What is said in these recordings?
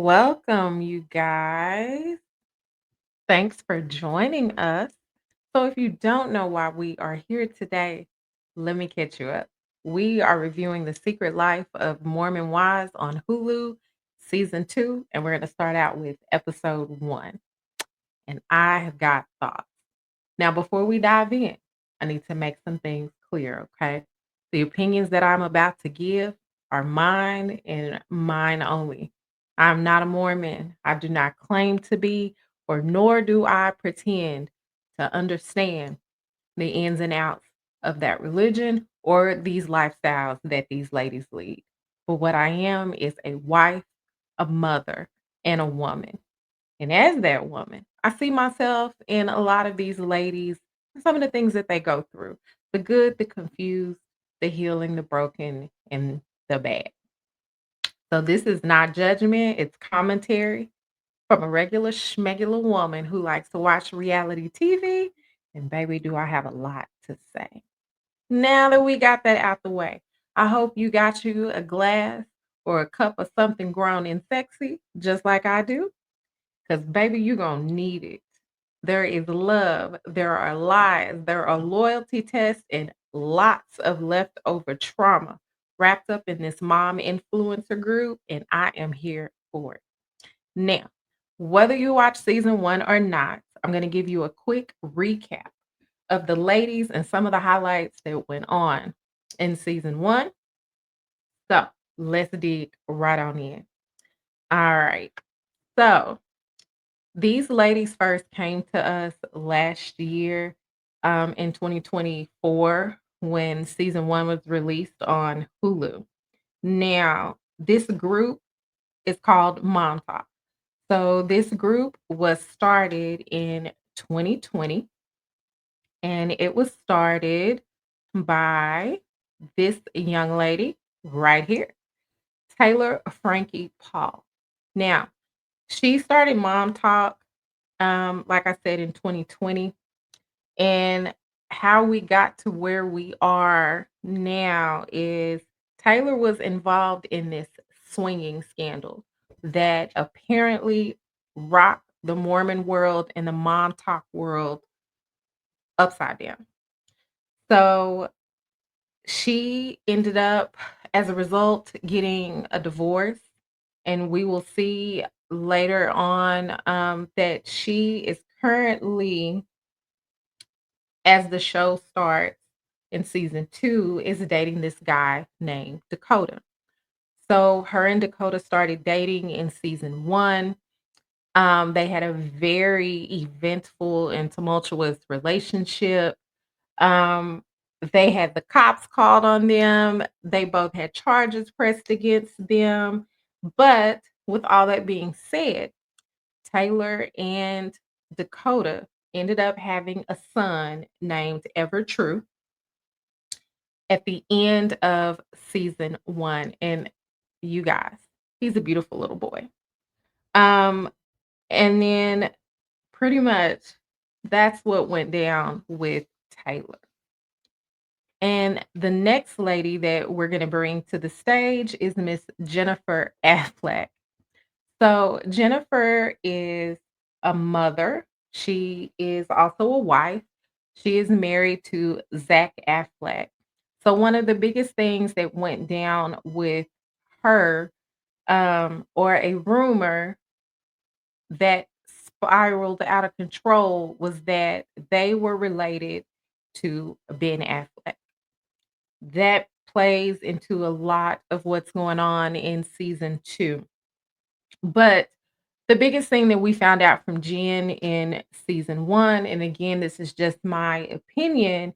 Welcome, you guys. Thanks for joining us. So, if you don't know why we are here today, let me catch you up. We are reviewing The Secret Life of Mormon Wives on Hulu, season two, and we're going to start out with episode one. And I have got thoughts. Now, before we dive in, I need to make some things clear, okay? The opinions that I'm about to give are mine and mine only. I'm not a Mormon. I do not claim to be, or nor do I pretend to understand the ins and outs of that religion or these lifestyles that these ladies lead. But what I am is a wife, a mother, and a woman. And as that woman, I see myself in a lot of these ladies and some of the things that they go through, the good, the confused, the healing, the broken, and the bad. So this is not judgment, it's commentary from a regular schmegular woman who likes to watch reality TV. And baby, do I have a lot to say. Now that we got that out the way, I hope you got you a glass or a cup of something grown and sexy, just like I do. Because, baby, you're going to need it. There is love, there are lies, there are loyalty tests, and lots of leftover trauma wrapped up in this mom influencer group. And I am here for it. Now, whether you watch season one or not, I'm going to give you a quick recap of the ladies and some of the highlights that went on in season one. So let's dig right on in. All right. So these ladies first came to us last year, in 2024 when season one was released on Hulu. Now, this group is called Mom Talk. So this group was started in 2020 and it was started by this young lady right here, Taylor Frankie Paul. Now, she started Mom Talk, like I said, in 2020. And how we got to where we are now is Taylor was involved in this swinging scandal that apparently rocked the Mormon world and the Mom Talk world upside down. So she ended up, as a result, getting a divorce. And we will see later on that she is currently, as the show starts in season two, is dating this guy named Dakota. So her and Dakota started dating in season one. They had a very eventful and tumultuous relationship. Um, they had the cops called on them. They both had charges pressed against them. But with all that being said, Taylor and Dakota ended up having a son named Ever True at the end of season one. And you guys, he's a beautiful little boy. Um, and then pretty much that's what went down with Taylor. And the next lady that we're going to bring to the stage is Miss Jennifer Affleck. So, Jennifer is a mother. She is also a wife. She is married to Zach Affleck. So, one of the biggest things that went down with her, or a rumor that spiraled out of control, was that they were related to Ben Affleck. That plays into a lot of what's going on in season two. But the biggest thing that we found out from Jen in season one, and again, this is just my opinion,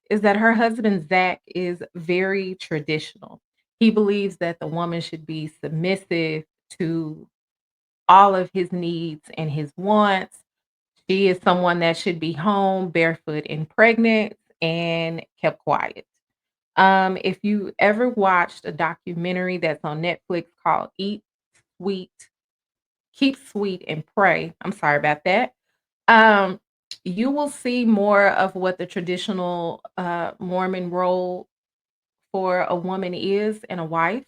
is that her husband, Zach, is very traditional. He believes that the woman should be submissive to all of his needs and his wants. She is someone that should be home barefoot and pregnant and kept quiet. If you ever watched a documentary that's on Netflix called Eat Sweet, Keep Sweet and Pray, I'm sorry about that. Um, you will see more of what the traditional Mormon role for a woman is and a wife.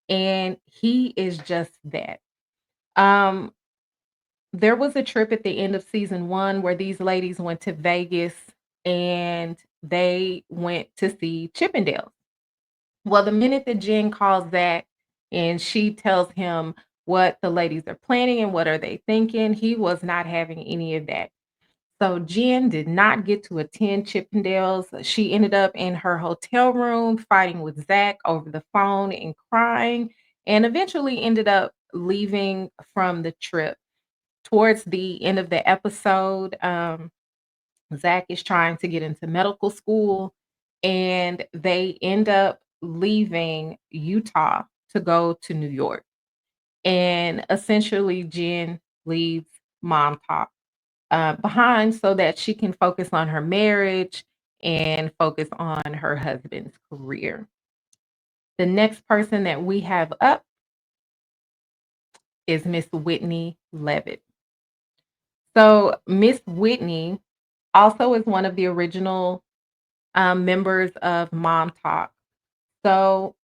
And he is just that. Um, there was a trip at the end of season 1 where these ladies went to Vegas and they went to see Chippendales. Well, the minute that Jen calls Zach and she tells him what the ladies are planning and what are they thinking, he was not having any of that. So Jen did not get to attend Chippendales. She ended up in her hotel room fighting with Zach over the phone and crying, and eventually ended up leaving from the trip. Towards the end of the episode, Zach is trying to get into medical school, and they end up leaving Utah to go to New York. And essentially, Jen leaves Mom Talk behind so that she can focus on her marriage and focus on her husband's career. The next person that we have up is Miss Whitney Levitt. So, Miss Whitney also is one of the original members of Mom Talk. So,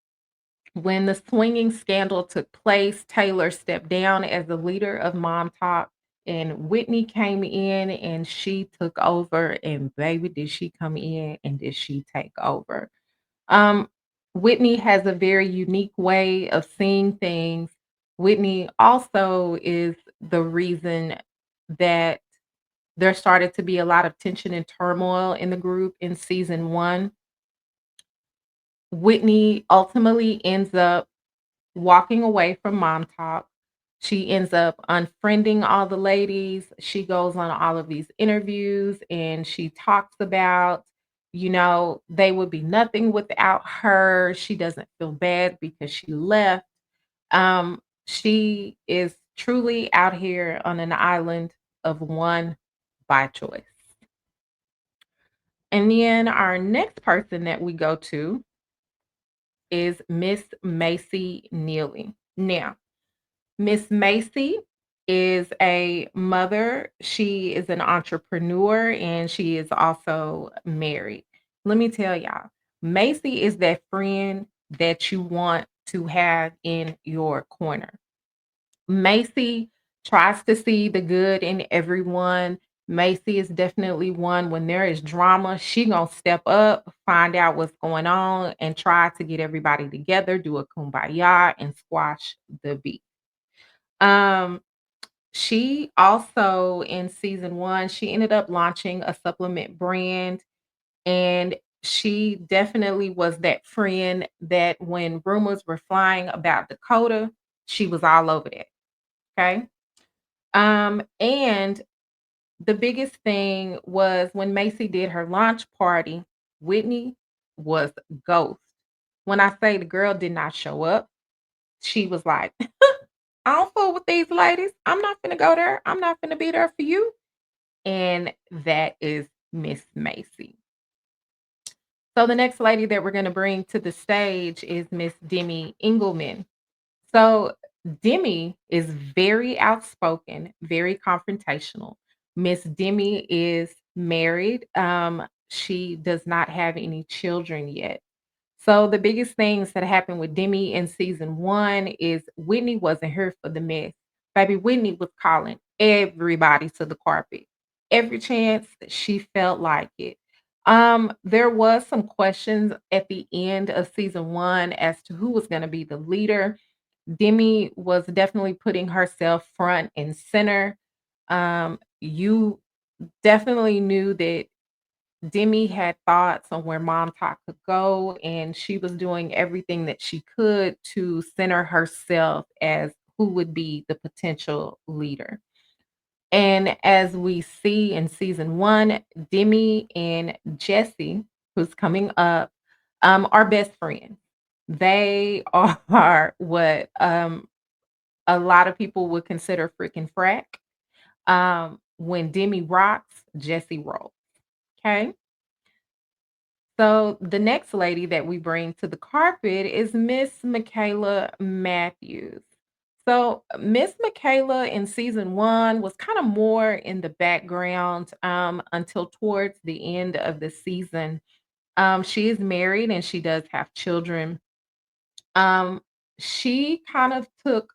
when the swinging scandal took place, Taylor stepped down as the leader of Mom Talk, and Whitney came in and she took over. And baby, did she come in and did she take over? Um, Whitney has a very unique way of seeing things. Whitney also is the reason that there started to be a lot of tension and turmoil in the group in season 1. Whitney ultimately ends up walking away from Mom Talk. She ends up unfriending all the ladies. She goes on all of these interviews and she talks about, they would be nothing without her. She doesn't feel bad because she left. She is truly out here on an island of one by choice. And then our next person that we go to is Miss Macy Neely. Now, Miss Macy is a mother. She is an entrepreneur and she is also married. Let me tell y'all, Macy is that friend that you want to have in your corner. Macy tries to see the good in everyone. Macy is definitely one when there is drama, she gonna step up, find out what's going on, and try to get everybody together, do a kumbaya, and squash the beef. Um, she also in season 1, she ended up launching a supplement brand, and she definitely was that friend that when rumors were flying about Dakota, she was all over that. Okay. And the biggest thing was when Macy did her launch party, Whitney was ghost. When I say the girl did not show up, she was like, I don't fool with these ladies. I'm not gonna go there. I'm not gonna be there for you. And that is Miss Macy. So the next lady that we're gonna bring to the stage is Miss Demi Engelman. So Demi is very outspoken, very confrontational. Miss Demi is married. She does not have any children yet. So the biggest things that happened with Demi in season 1 is Whitney wasn't here for the mess. Baby, Whitney was calling everybody to the carpet. Every chance that she felt like it. There was some questions at the end of season 1 as to who was going to be the leader. Demi was definitely putting herself front and center. You definitely knew that Demi had thoughts on where Mom Talk could go, and she was doing everything that she could to center herself as who would be the potential leader. And as we see in season 1, Demi and Jesse, who's coming up, are best friends. They are what a lot of people would consider freaking frack. When Demi rocks, Jesse rolls. Okay. So the next lady that we bring to the carpet is Miss Michaela Matthews. So Miss Michaela in season 1 was kind of more in the background until towards the end of the season. She is married and she does have children. Um, she kind of took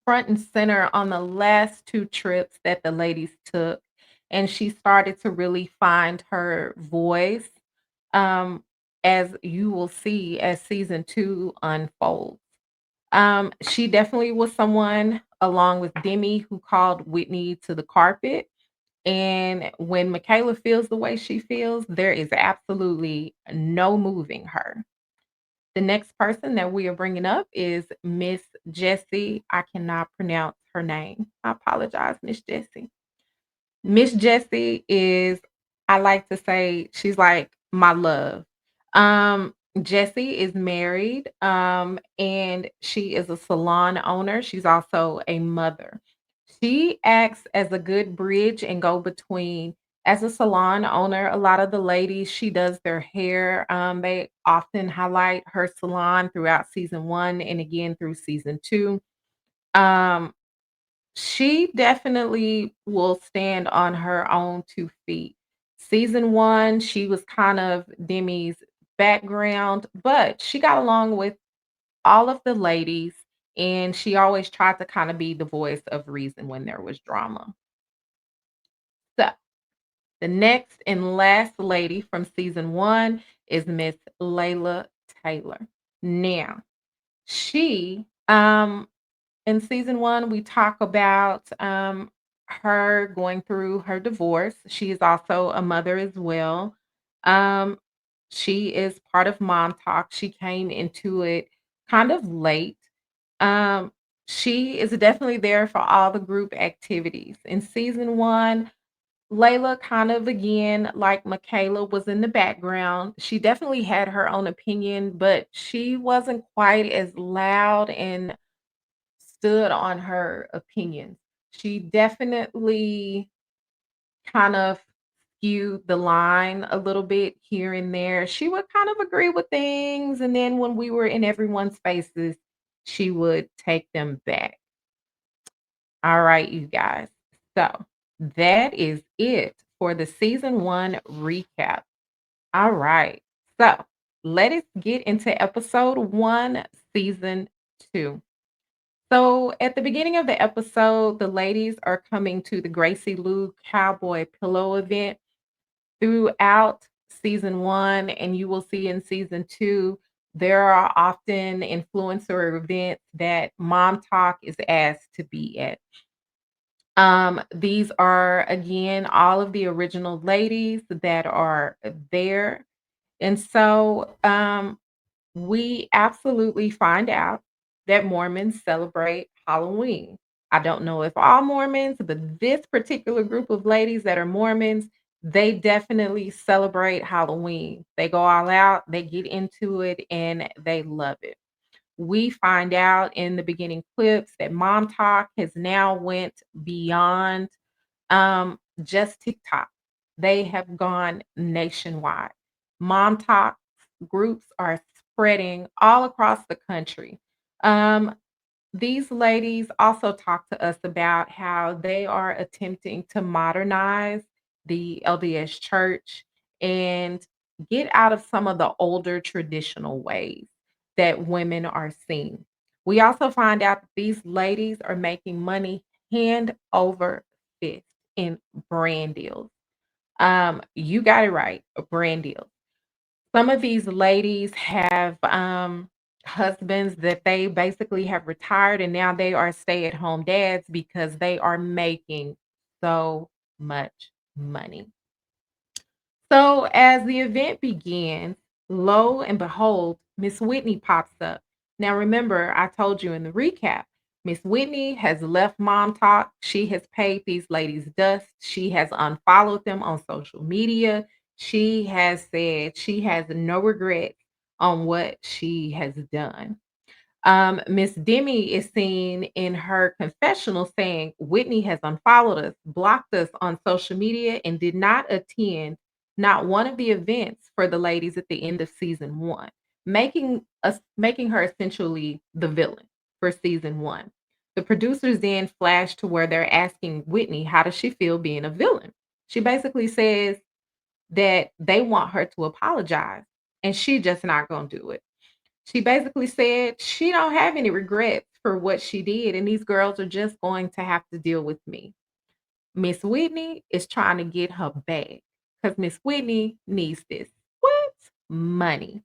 front and center on the last 2 trips that the ladies took, and she started to really find her voice, um, as you will see as season 2 unfolds. She definitely was someone, along with Demi, who called Whitney to the carpet, and when Michaela feels the way she feels, there is absolutely no moving her. The next person that we are bringing up is Miss Jessie. I cannot pronounce her name. I apologize, Miss Jessie. Miss Jessie is, I like to say, she's like my love. Jessie is married, and she is a salon owner. She's also a mother. She acts as a good bridge and go between. As a salon owner, a lot of the ladies, she does their hair. They often highlight her salon throughout season one and again through season two. Um, she definitely will stand on her own 2 feet. Season 1, she was kind of Demi's background, but she got along with all of the ladies, and she always tried to kinda be the voice of reason when there was drama. So, the next and last lady from season 1 is Miss Layla Taylor. Now, she, in season 1, we talk about, her going through her divorce. She is also a mother as well. Um, she is part of Mom Talk. She came into it kind of late. Um, she is definitely there for all the group activities. In season 1, Layla kind of again, like Michaela, was in the background. She definitely had her own opinion, but she wasn't quite as loud and stood on her opinions. She definitely kind of skewed the line a little bit here and there. She would kind of agree with things, and then when we were in everyone's faces, she would take them back. All right, you guys. So that is it for the season one recap. All right. So let us get into episode one, season two. So at the beginning of the episode, the ladies are coming to the Gracie Lou Cowboy Pillow event throughout season one, and you will see in season two, there are often influencer events that Mom Talk is asked to be at. These are again all of the original ladies that are there. And so we absolutely find out that Mormons celebrate Halloween. I don't know if all Mormons, but this particular group of ladies that are Mormons, they definitely celebrate Halloween. They go all out, they get into it, and they love it. We find out in the beginning clips that Mom Talk has now went beyond just TikTok. They have gone nationwide. Mom Talk groups are spreading all across the country. Um, these ladies also talk to us about how they are attempting to modernize the LDS church and get out of some of the older traditional ways that women are seen. We also find out that these ladies are making money hand over fist in brand deals. You got it right, brand deals. Some of these ladies have, husbands that they basically have retired, and now they are stay-at-home dads because they are making so much money. So as the event begins, lo and behold, Miss Whitney pops up. Now remember, I told you in the recap, Miss Whitney has left Mom Talk. She has paid these ladies dust. She has unfollowed them on social media. She has said she has no regrets on what she has done. Miss Demi is seen in her confessional saying Whitney has unfollowed us, blocked us on social media, and did not attend not one of the events for the ladies at the end of season one, making her essentially the villain for season one. The producers then flash to where they're asking Whitney, how does she feel being a villain? She basically says that they want her to apologize, and she just not gonna do it. She basically said she don't have any regrets for what she did, and these girls are just going to have to deal with me. Miss Whitney is trying to get her back because Miss Whitney needs this. What? Money.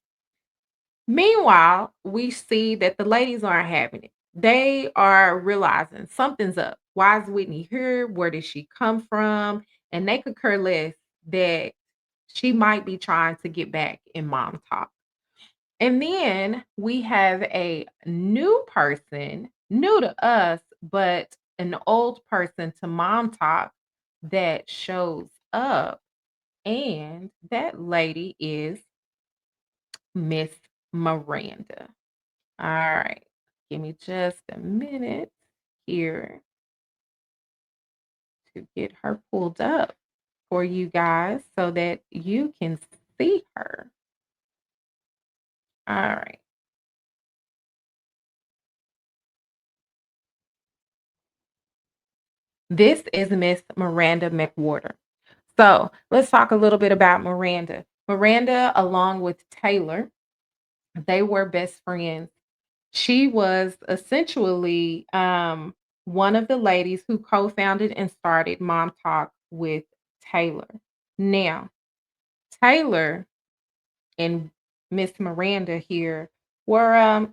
Meanwhile, we see that the ladies aren't having it. They are realizing something's up. Why is Whitney here? Where did she come from? And they could care less that she might be trying to get back in mom talk. And then we have a new person, new to us, but an old person to mom talk that shows up. And that lady is Miss Miranda. All right. Give me just a minute here to get her pulled up for you guys so that you can see her. All right. This is Miss Miranda McWhorter. So let's talk a little bit about Miranda. Miranda, along with Taylor, they were best friends. She was essentially one of the ladies who co founded and started Mom Talk with Taylor. Now, Taylor and Miss Miranda here were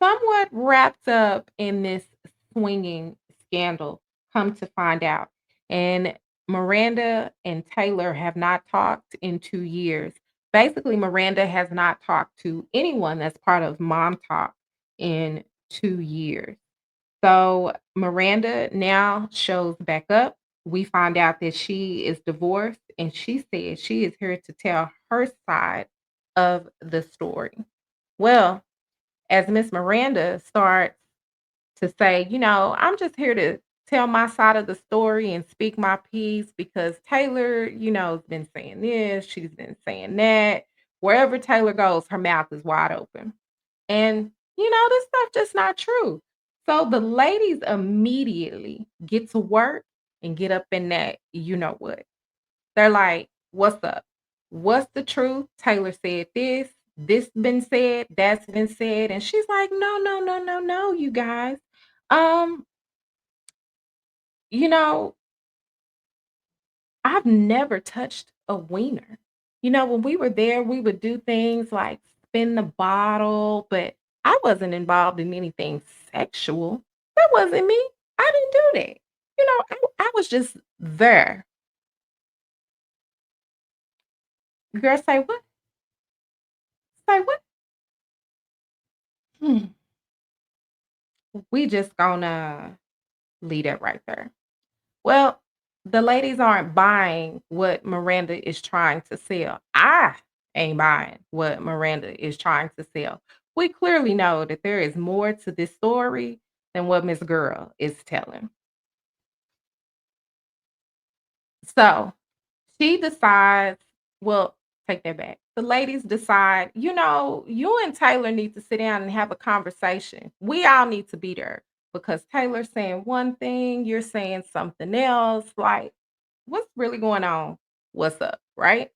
somewhat wrapped up in this swinging scandal, come to find out. And Miranda and Taylor have not talked in 2 years. Basically, Miranda has not talked to anyone that's part of Mom Talk in 2 years. So Miranda now shows back up. We find out that she is divorced, and she says she is here to tell her side of the story. Well, as Miss Miranda starts to say, I'm just here to tell my side of the story and speak my piece because Taylor, has been saying this, she's been saying that. Wherever Taylor goes, her mouth is wide open. And, this stuff just not true. So the ladies immediately get to work and get up in that, you know what. They're like, "What's up? What's the truth? Taylor said this been said, that's been said." And she's like, "No, no, no, no, no, you guys. Um, you know, I've never touched a wiener. When we were there, we would do things like spin the bottle, but I wasn't involved in anything sexual. That wasn't me. I didn't do that. I was just there." Girl, say what? Say what? Hmm. We just gonna leave that right there. Well, the ladies aren't buying what Miranda is trying to sell. I ain't buying what Miranda is trying to sell. We clearly know that there is more to this story than what Miss Girl is telling. So she decides, well, take that back. The ladies decide, you and Taylor need to sit down and have a conversation. We all need to be there because Taylor's saying one thing, you're saying something else. Like, what's really going on? What's up? Right.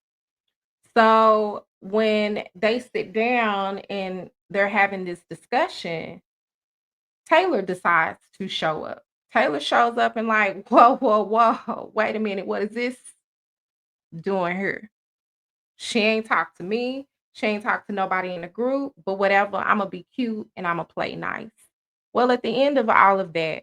So when they sit down and they're having this discussion, Taylor decides to show up. Taylor shows up and like, whoa, whoa, whoa, wait a minute, what is this doing here? She ain't talked to me. She ain't talked to nobody in the group, but whatever. I'm going to be cute and I'm going to play nice. Well, at the end of all of that,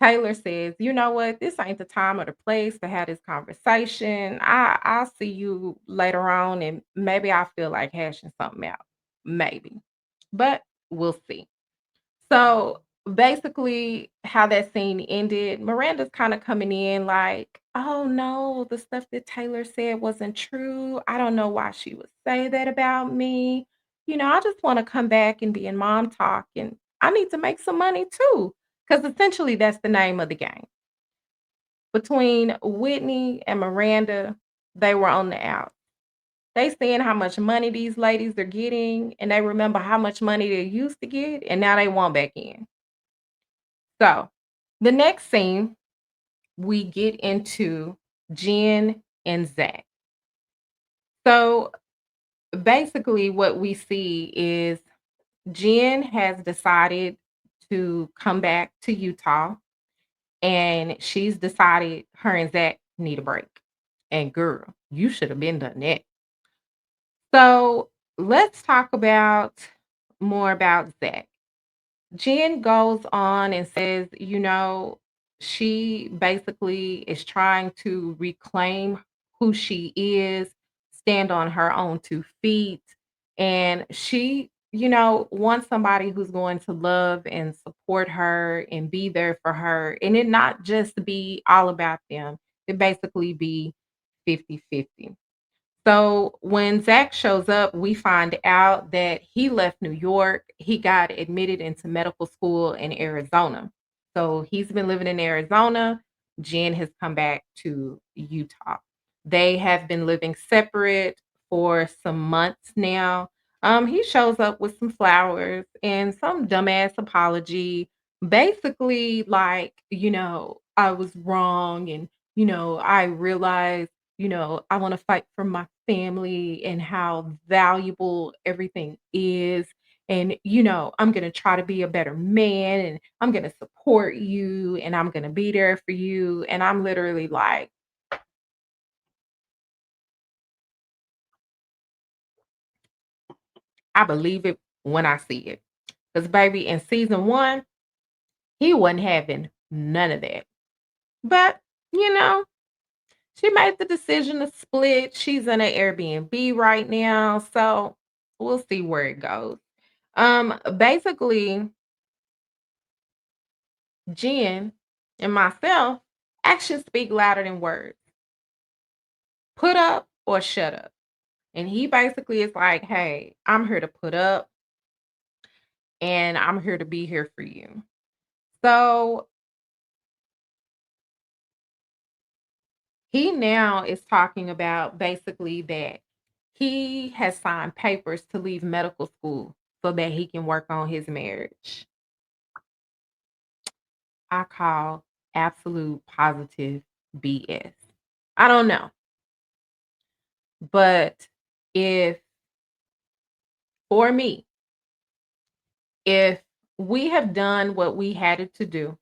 Taylor says, "You know what? This ain't the time or the place to have this conversation. I'll see you later on and maybe I feel like hashing something out. Maybe. But we'll see." So basically, how that scene ended, Miranda's kind of coming in like, "Oh no, the stuff that Taylor said wasn't true. I don't know why she would say that about me. I just want to come back and be in mom talk and I need to make some money too." Because essentially, that's the name of the game. Between Whitney and Miranda, they were on the out. They seeing how much money these ladies are getting, and they remember how much money they used to get, and now they want back in. So, the next scene, we get into Jen and Zach. So, basically, what we see is Jen has decided to come back to Utah, and she's decided her and Zach need a break. And girl, you should have been done that. So let's talk about more about Zach. Jen goes on and says, she basically is trying to reclaim who she is, stand on her own 2 feet. And she, wants somebody who's going to love and support her and be there for her. And it not just be all about them, it basically be 50-50. So when Zach shows up, we find out that he left New York. He got admitted into medical school in Arizona. So he's been living in Arizona. Jen has come back to Utah. They have been living separate for some months now. He shows up with some flowers and some dumbass apology. Basically, like, I was wrong and, I realized I want to fight for my family and how valuable everything is. And, I'm going to try to be a better man and I'm going to support you and I'm going to be there for you. And I'm literally like, I believe it when I see it. Because, baby, in season one, he wasn't having none of that. But, you know, she made the decision to split. She's in an Airbnb right now. So we'll see where it goes. Basically, Jen and myself, actions speak louder than words. Put up or shut up. And he basically is like, hey, I'm here to put up and I'm here to be here for you. So he now is talking about basically that he has signed papers to leave medical school so that he can work on his marriage. I call absolute positive BS. I don't know. But if for me, if we have done what we had it to do,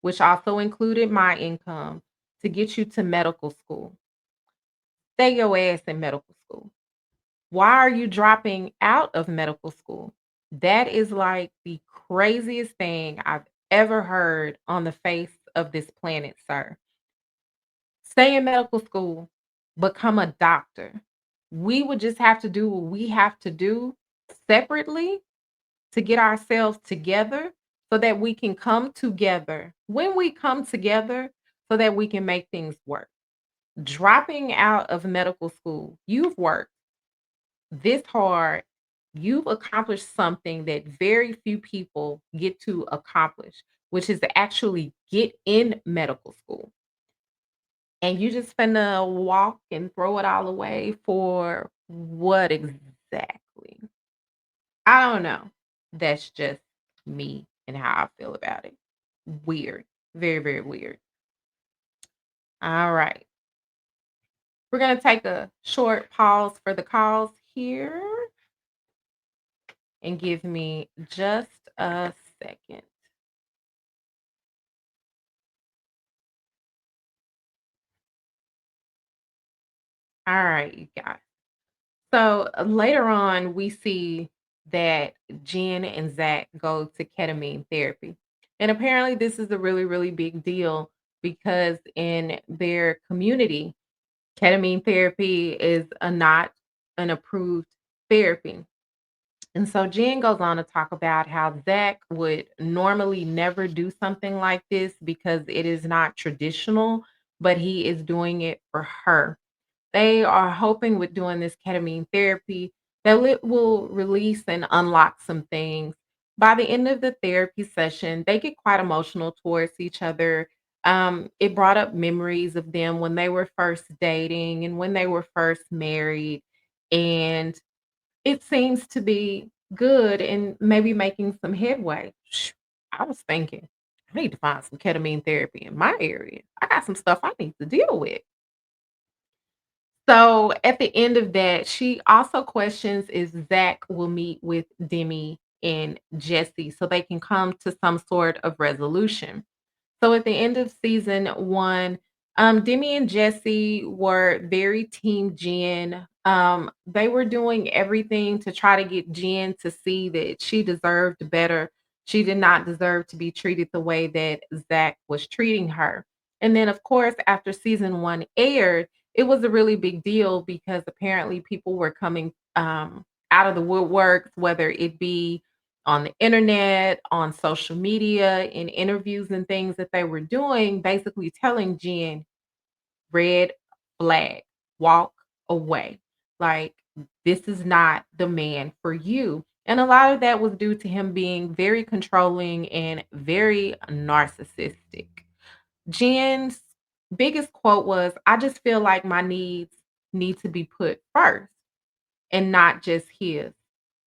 which also included my income to get you to medical school, stay your ass in medical school. Why are you dropping out of medical school? That is like the craziest thing I've ever heard on the face of this planet, sir. Stay in medical school, become a doctor. We would just have to do what we have to do separately to get ourselves together so that we can come together. When we come together, so that we can make things work. Dropping out of medical school, you've worked this hard, you've accomplished something that very few people get to accomplish, which is to actually get in medical school. And you just finna walk and throw it all away for what exactly? I don't know. That's just me and how I feel about it. Weird. Very, very weird. All right. We're going to take a short pause for the calls here and give me just a second. All right, you guys. So later on, we see that Jen and Zach go to ketamine therapy. And apparently, this is a really, really big deal because in their community, ketamine therapy is not an approved therapy. And so Jen goes on to talk about how Zach would normally never do something like this because it is not traditional, but he is doing it for her. They are hoping with doing this ketamine therapy that it will release and unlock some things. By the end of the therapy session, they get quite emotional towards each other. It brought up memories of them when they were first dating and when they were first married. And it seems to be good and maybe making some headway. I was thinking, I need to find some ketamine therapy in my area. I got some stuff I need to deal with. So at the end of that, she also questions if Zach will meet with Demi and Jesse so they can come to some sort of resolution. So at the end of season one, Demi and Jesse were very team Jen. They were doing everything to try to get Jen to see that she deserved better. She did not deserve to be treated the way that Zach was treating her. And then, of course, after season one aired, it was a really big deal because apparently people were coming out of the woodworks, whether it be on the internet, on social media, in interviews and things that they were doing, basically telling Jen, red flag, walk away. Like, this is not the man for you. And a lot of that was due to him being very controlling and very narcissistic. Jen's biggest quote was, I just feel like my needs need to be put first and not just his.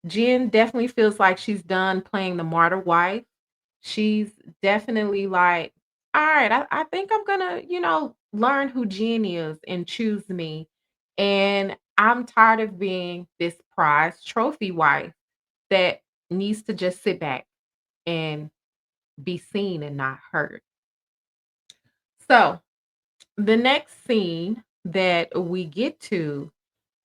Jen definitely feels like she's done playing the martyr wife. She's definitely like, all right, I think I'm gonna, learn who Jen is and choose me. And I'm tired of being this prize trophy wife that needs to just sit back and be seen and not heard. So the next scene that we get to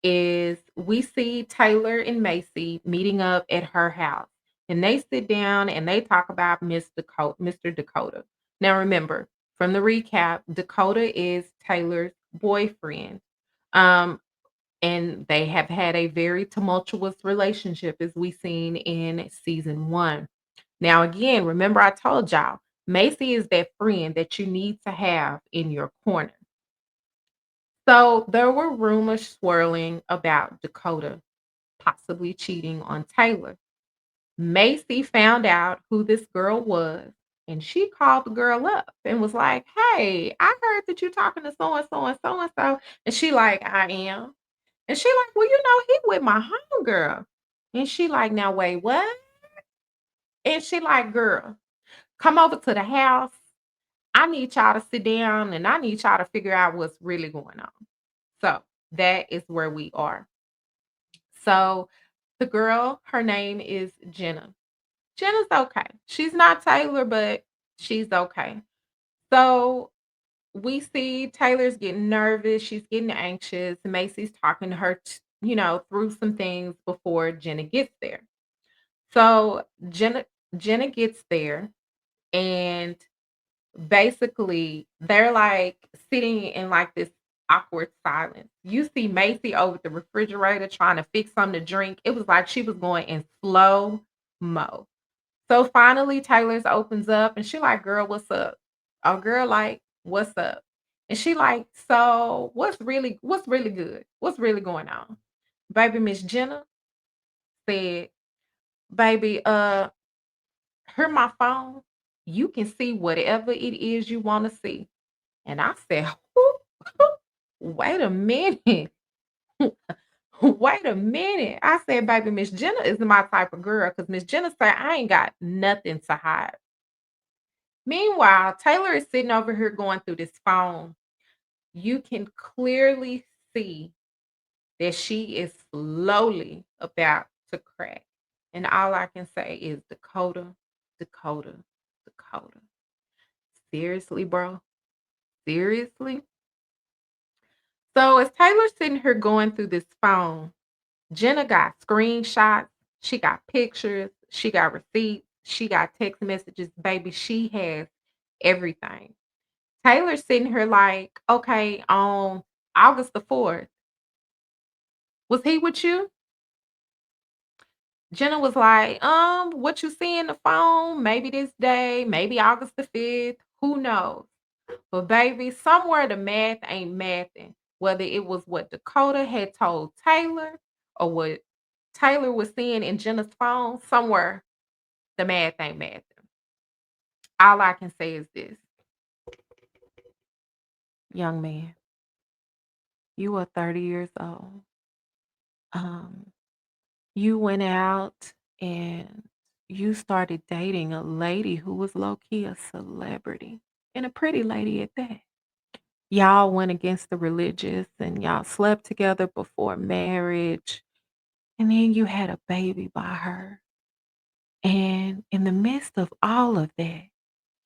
is we see Taylor and Macy meeting up at her house. And they sit down and they talk about Mr. Dakota. Now remember, from the recap, Dakota is Taylor's boyfriend. Um, and they have had a very tumultuous relationship as we seen in season one. Now, again, remember I told y'all, Macy is that friend that you need to have in your corner. So there were rumors swirling about Dakota possibly cheating on Taylor. Macy found out who this girl was and she called the girl up and was like, "Hey, I heard that you're talking to so and so and so and so." And she like, "I am." And she like, "Well, he with my homegirl." And she like, "Now wait, what?" And she like, "Girl, come over to the house. I need y'all to sit down and I need y'all to figure out what's really going on." So that is where we are. So the girl, her name is Jenna. Jenna's okay. She's not Taylor, but she's okay. So we see Taylor's getting nervous. She's getting anxious. Macy's talking to her, through some things before Jenna gets there. So Jenna gets there and basically, they're, like, sitting in, like, this awkward silence. You see Macy over at the refrigerator trying to fix something to drink. It was like she was going in slow mo. So, finally, Taylor's opens up, and she like, "Girl, what's up?" Oh, girl like, "What's up?" And she like, "So, what's really good? What's really going on?" Baby Miss Jenna said, "Baby, hear my phone. You can see whatever it is you wanna see." And I said, "Wait a minute. Wait a minute." I said, "Baby, Miss Jenna is my type of girl because Miss Jenna said I ain't got nothing to hide." Meanwhile, Taylor is sitting over here going through this phone. You can clearly see that she is slowly about to crack. And all I can say is Dakota, Dakota, Dakota. Seriously, bro? Seriously? So as Taylor's sitting here going through this phone, Jenna got screenshots, she got pictures, she got receipts, she got text messages. Baby, she has everything. Taylor's sitting here like, okay, on August the 4th, was he with you? Jenna was like, what you see in the phone, maybe this day, maybe August the 5th, who knows? But baby, somewhere the math ain't mathing. Whether it was what Dakota had told Taylor or what Taylor was seeing in Jenna's phone, somewhere the math ain't mathing. All I can say is this, young man, you are 30 years old. Um, you went out and you started dating a lady who was low key a celebrity and a pretty lady at that. Y'all went against the religious and y'all slept together before marriage. And then you had a baby by her. And in the midst of all of that,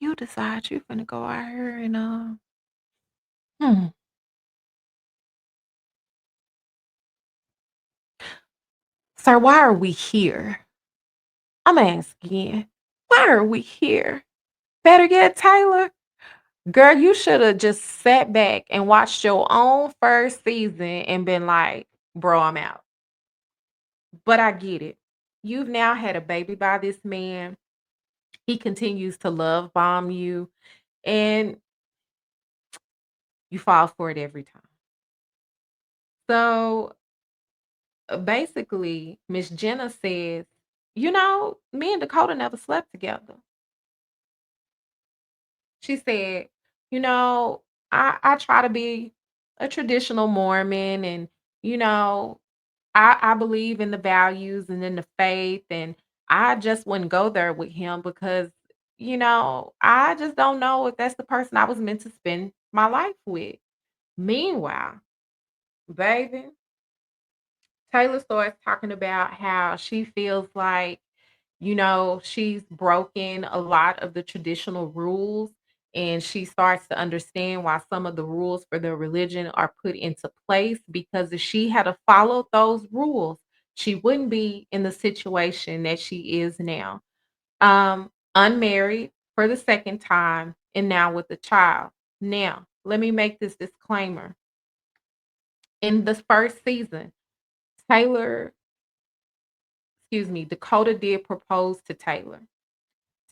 you decide you're gonna go out here and hmm. Sir, why are we here? I'm asking, why are we here? Better yet, Taylor, girl, you should have just sat back and watched your own first season and been like, bro, I'm out. But I get it. You've now had a baby by this man. He continues to love bomb you, and you fall for it every time. So basically, Miss Jenna says, me and Dakota never slept together. She said, you know, I try to be a traditional Mormon and, you know, I believe in the values and in the faith. And I just wouldn't go there with him because, I just don't know if that's the person I was meant to spend my life with. Meanwhile, baby, Taylor starts talking about how she feels like, she's broken a lot of the traditional rules and she starts to understand why some of the rules for the religion are put into place because if she had to follow those rules, she wouldn't be in the situation that she is now. Unmarried for the second time and now with a child. Now, let me make this disclaimer. In the first season, Taylor Dakota did propose to Taylor.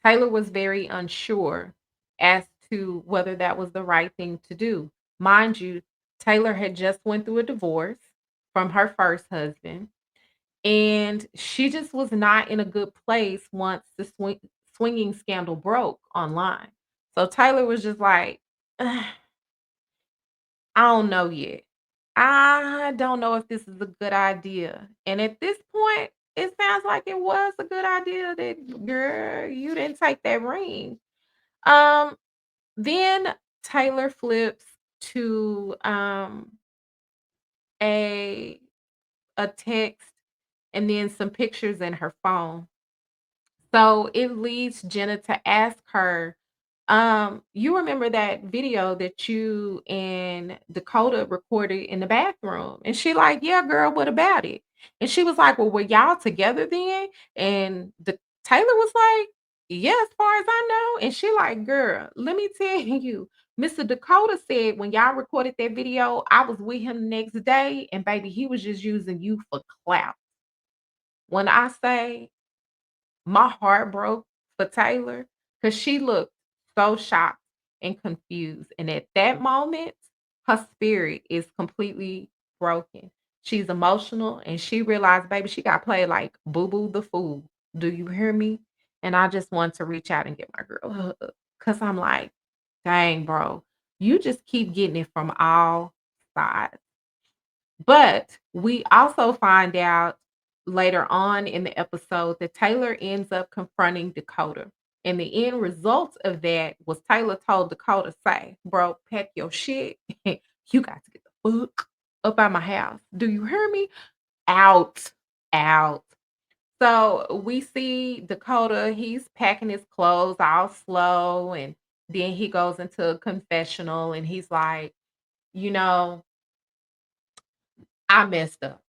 Taylor was very unsure as to whether that was the right thing to do. Mind you, Taylor had just went through a divorce from her first husband, and she just was not in a good place once the swinging scandal broke online. So Taylor was just like, "Ugh, I don't know yet. I don't know if this is a good idea." And at this point, it sounds like it was a good idea that girl, you didn't take that ring. Um, then Taylor flips to a a text and then some pictures in her phone. So it leads Jenna to ask her, you remember that video that you and Dakota recorded in the bathroom? And she like, yeah, girl, what about it? And she was like, well, were y'all together then? And Taylor was like, yeah, as far as I know. And she like, girl, let me tell you, Mr. Dakota said when y'all recorded that video, I was with him the next day, and baby, he was just using you for clout. When I say my heart broke for Taylor because she looked so shocked and confused. And at that moment, her spirit is completely broken. She's emotional and she realized, baby, she got played like Boo Boo the Fool. Do you hear me? And I just want to reach out and get my girl a hug because I'm like, dang, bro, you just keep getting it from all sides. But we also find out later on in the episode that Taylor ends up confronting Dakota. And the end result of that was Taylor told Dakota, say, bro, pack your shit. You got to get the fuck up out my house. Do you hear me? Out. Out. So we see Dakota, he's packing his clothes all slow. And then he goes into a confessional and he's like, you know, I messed up.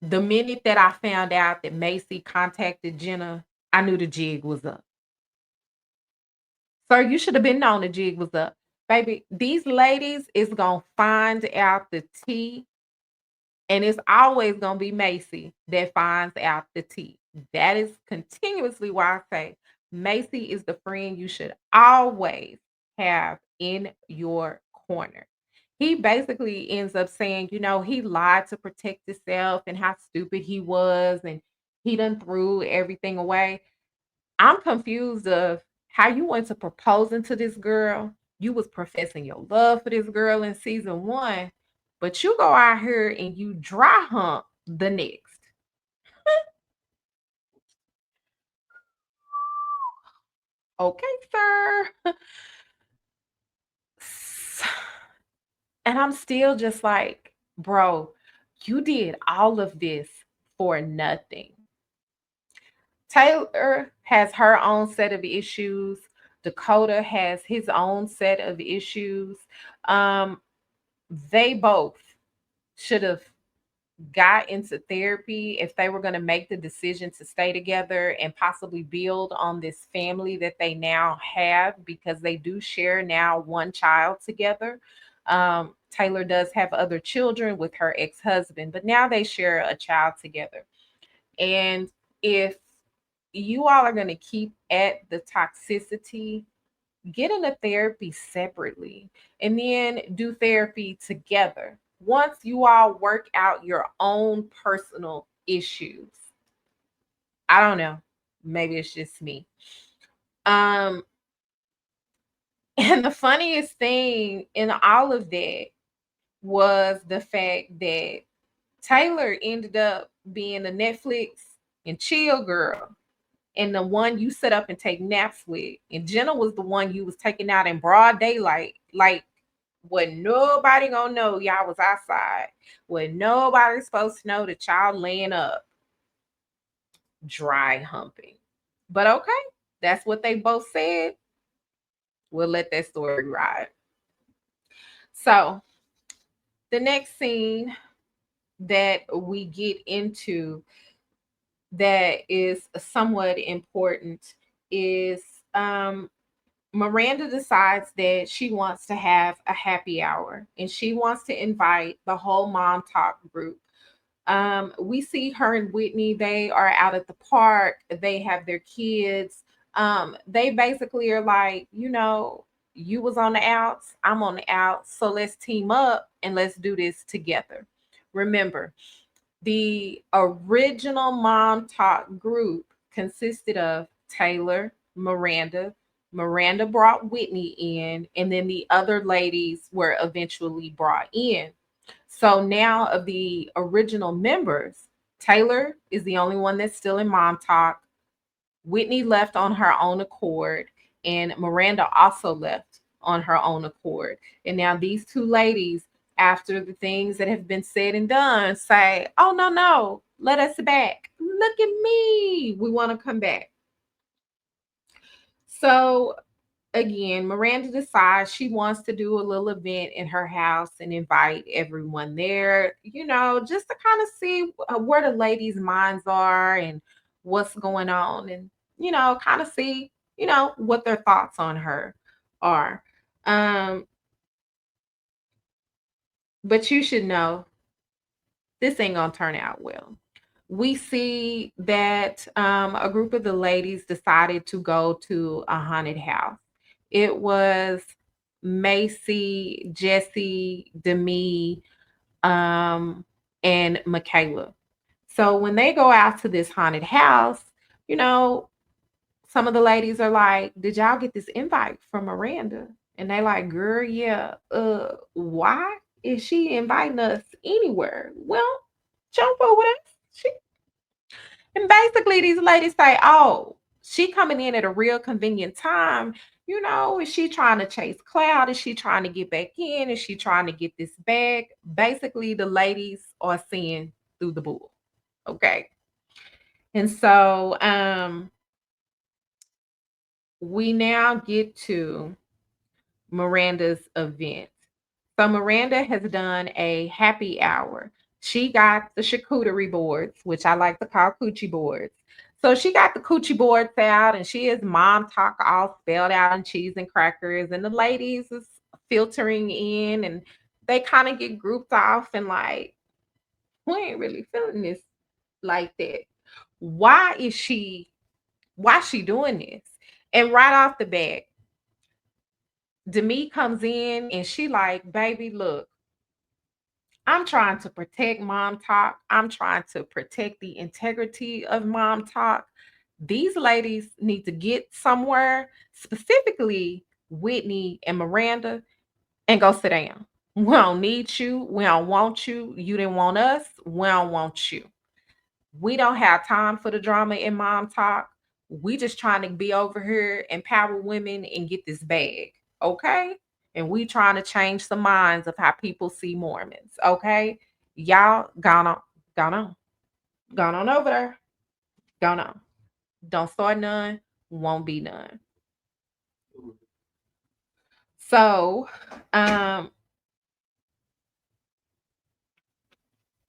The minute that I found out that Macy contacted Jenna, I knew the jig was up. Sir, you should have been known the jig was up. Baby, these ladies is gonna find out the tea, and it's always gonna be Macy that finds out the tea. That is continuously why I say Macy is the friend you should always have in your corner. He basically ends up saying, he lied to protect himself and how stupid he was, and he done threw everything away. I'm confused of how you went to proposing to this girl. You was professing your love for this girl in season one, but you go out here and you dry hump the next. Okay, sir. And I'm still just like, bro, you did all of this for nothing. Taylor has her own set of issues. Dakota has his own set of issues. Um, they both should have got into therapy if they were going to make the decision to stay together and possibly build on this family that they now have, because they do share now one child together. Taylor does have other children with her ex-husband, but now they share a child together. And if you all are going to keep at the toxicity, get into therapy separately and then do therapy together. Once you all work out your own personal issues. I don't know. Maybe it's just me. Um, and the funniest thing in all of that was the fact that Taylor ended up being the Netflix and chill girl, and the one you sit up and take naps with. And Jenna was the one you was taking out in broad daylight, like what nobody gonna know y'all was outside, what nobody's supposed to know that y'all laying up, dry humping. But okay, that's what they both said. We'll let that story ride. So the next scene that we get into that is somewhat important is um Miranda decides that she wants to have a happy hour and she wants to invite the whole mom talk group. We see her and Whitney, they are out at the park, they have their kids. They basically are like, you was on the outs, I'm on the outs, so let's team up and let's do this together. Remember, the original Mom Talk group consisted of Taylor, Miranda brought Whitney in, and then the other ladies were eventually brought in. So now, of the original members, Taylor is the only one that's still in Mom Talk. Whitney left on her own accord, and Miranda also left on her own accord. And now these two ladies, after the things that have been said and done, say, "Oh no, no, let us back. Look at me. We want to come back." So again, Miranda decides she wants to do a little event in her house and invite everyone there, just to kind of see where the ladies' minds are and what's going on, and, kind of see, what their thoughts on her are. Um, but you should know this ain't gonna turn out well. We see that a group of the ladies decided to go to a haunted house. It was Macy, Jesse, Demi, um, and Michaela. So when they go out to this haunted house, you know, some of the ladies are like, "Did y'all get this invite from Miranda?" And they like, "Girl, yeah. Why is she inviting us anywhere?" Well, jump over there. She, and basically these ladies say, "Oh, she coming in at a real convenient time. Is she trying to chase cloud? Is she trying to get back in? Is she trying to get this bag?" Basically, the ladies are seeing through the bull. Okay. And so we now get to Miranda's event. So Miranda has done a happy hour. She got the charcuterie boards, which I like to call coochie boards. So she got the coochie boards out, and she is mom talk all spelled out on cheese and crackers. And the ladies is filtering in, and they kind of get grouped off and like, we ain't really feeling this like that. Why is she doing this? And right off the bat, Demi comes in and she like, "Baby, look, I'm trying to protect Mom Talk. I'm trying to protect the integrity of Mom Talk. These ladies need to get somewhere, specifically Whitney and Miranda, and go sit down. We don't need you. We don't want you. You didn't want us. We don't want you. We don't have time for the drama in Mom Talk. We just trying to be over here, empower women, and get this bag. Okay?" And we trying to change some minds of how people see Mormons. Okay? Y'all gone on, gone on, gone on over there, gone on. Don't start none, won't be none. So, um,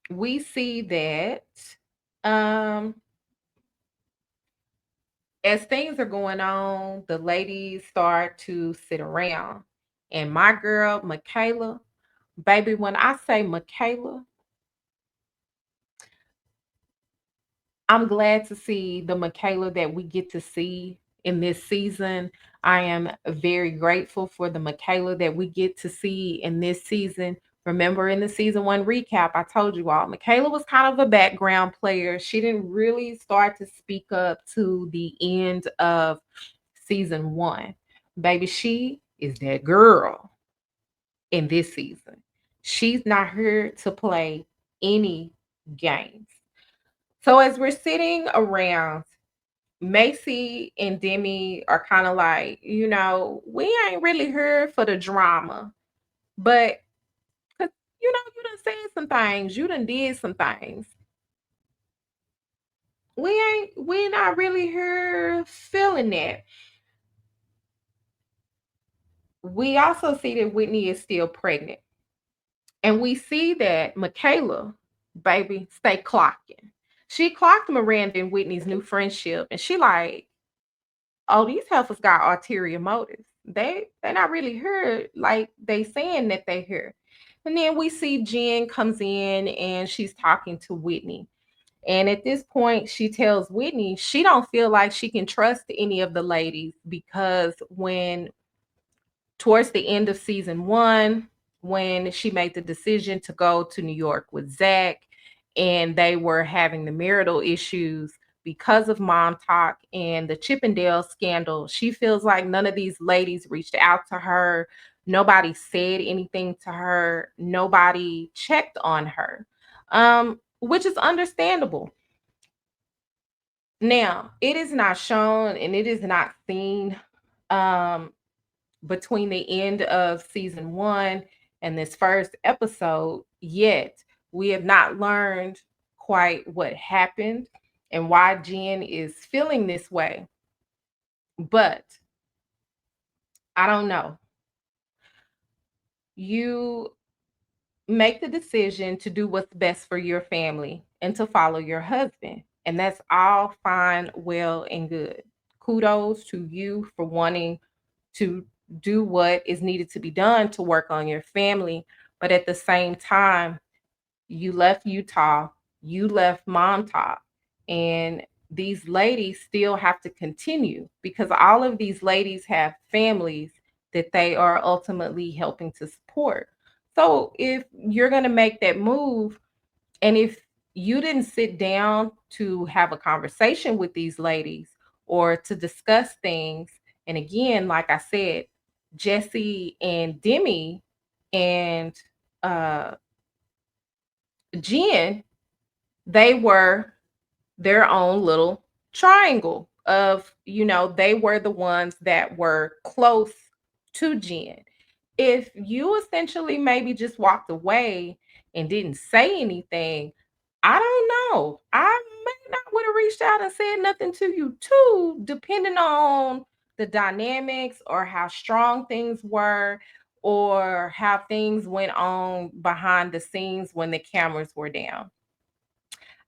we see that um as things are going on, the ladies start to sit around. And my girl, Michaela, baby, when I say Michaela, I'm glad to see the Michaela that we get to see in this season. I am very grateful for the Michaela that we get to see in this season. Remember in the season one recap, I told you all, Michaela was kind of a background player. She didn't really start to speak up to the end of season one. Baby, she is that girl in this season. She's not here to play any games. So as we're sitting around, Macy and Demi are kind of like, we ain't really here for the drama, but because you done said some things, you done did some things. We're not really here feeling that. We also see that Whitney is still pregnant. And we see that Michaela, baby, stay clocking. She clocked Miranda and Whitney's new friendship, and she like, oh, these heifers got ulterior motives. They're not really here like they saying that they here. And then we see Jen comes in and she's talking to Whitney. And at this point, she tells Whitney she don't feel like she can trust any of the ladies because when towards the end of season one, when she made the decision to go to New York with Zach, and they were having the marital issues because of mom talk and the Chippendale scandal. She feels like none of these ladies reached out to her. Nobody said anything to her. Nobody checked on her, which is understandable. Now, it is not shown and it is not seen um, between the end of season one and this first episode yet. We have not learned quite what happened and why Jen is feeling this way. But I don't know. You make the decision to do what's best for your family and to follow your husband. And that's all fine, well, and good. Kudos to you for wanting to do what is needed to be done to work on your family. But at the same time, you left Utah, you left Montauk, and these ladies still have to continue because all of these ladies have families that they are ultimately helping to support. So if you're going to make that move, and if you didn't sit down to have a conversation with these ladies or to discuss things, and again, like I said, Jesse and Demi and uh, Jen, they were their own little triangle of, they were the ones that were close to Jen. If you essentially maybe just walked away and didn't say anything, I don't know. I may not would have reached out and said nothing to you too, depending on the dynamics or how strong things were or how things went on behind the scenes when the cameras were down.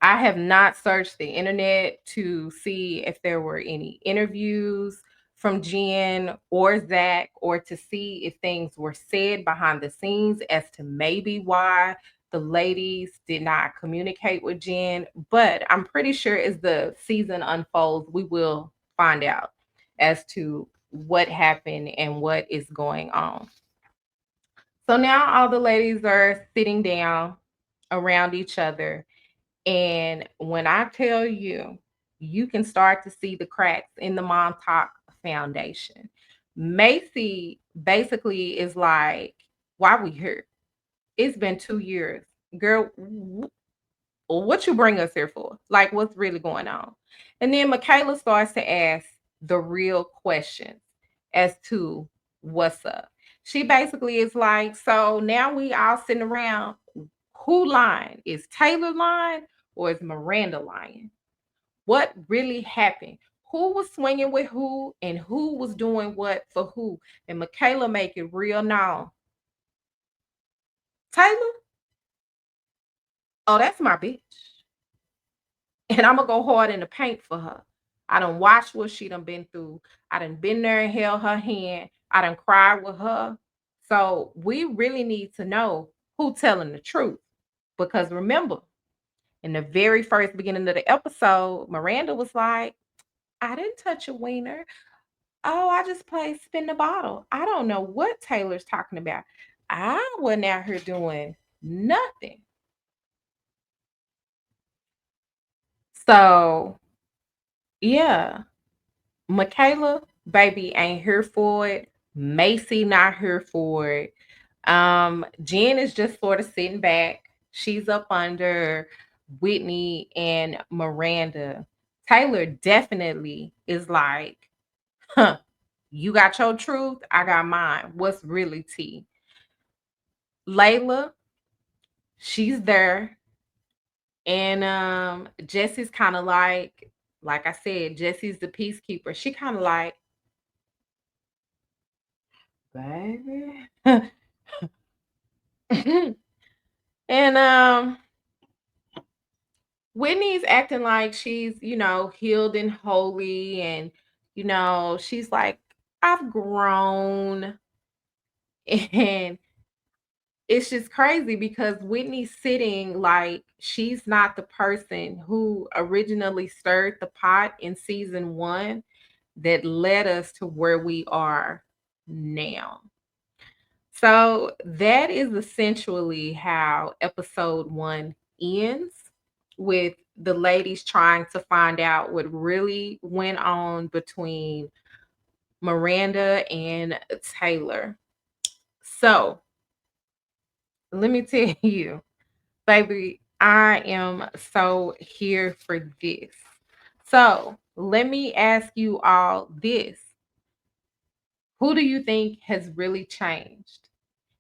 I have not searched the internet to see if there were any interviews from Jen or Zach or to see if things were said behind the scenes as to maybe why the ladies did not communicate with Jen. But I'm pretty sure as the season unfolds, we will find out as to what happened and what is going on. So now all the ladies are sitting down around each other, and when I tell you, you can start to see the cracks in the Montauk foundation. Macy basically is like, why we here? It's been 2 years. Girl, what you bring us here for? Like, what's really going on? And then Michaela starts to ask the real questions as to what's up. She basically is like, so now we all sitting around. Who lying? Is Taylor lying or is Miranda lying? What really happened? who was swinging with who and who was doing what for who. And Michaela make it real known. Taylor, oh, that's my bitch. And I'm gonna go hard in the paint for her. I done watched what she done been through. I done been there and held her hand. I done cried with her. So we really need to know who telling the truth. Because remember, in the very first beginning of the episode, Miranda was like, I didn't touch a wiener. Oh, I just played spin the bottle. I don't know what Taylor's talking about. I wasn't out here doing nothing. So, yeah, Michaela, baby, ain't here for it. Macy not here for it. Jen is just sort of sitting back. She's up under Whitney and Miranda. Taylor definitely is like, huh, you got your truth, I got mine. What's really tea? Layla, she's there. And Jesse's kind of like I said, Jesse's the peacekeeper. She kind of like, baby. And Whitney's acting like she's, healed and holy, and she's like, I've grown. And it's just crazy because Whitney's sitting like she's not the person who originally stirred the pot in season 1 that led us to where we are now. So that is essentially how episode 1 ends, with the ladies trying to find out what really went on between Miranda and Taylor. So let me tell you, baby, I am so here for this. So let me ask you all this. Who do you think has really changed?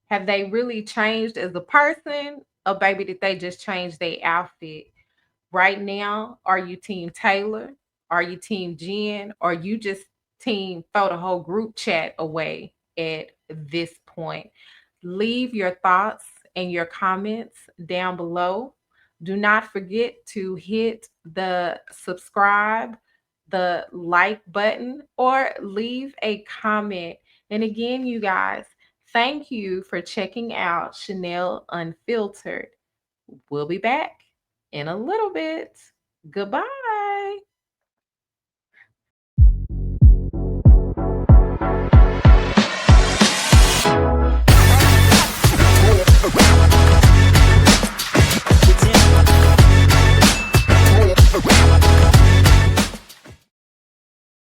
Have they really changed as a person? Or baby, did they just change their outfit? Right now, are you team Taylor? Are you team Jen? Or you just team throw the whole group chat away at this point? Leave your thoughts and your comments down below. Do not forget to hit the subscribe, the like button, or leave a comment. And again, you guys, thank you for checking out Chanel Unfiltered. We'll be back in a little bit. Goodbye.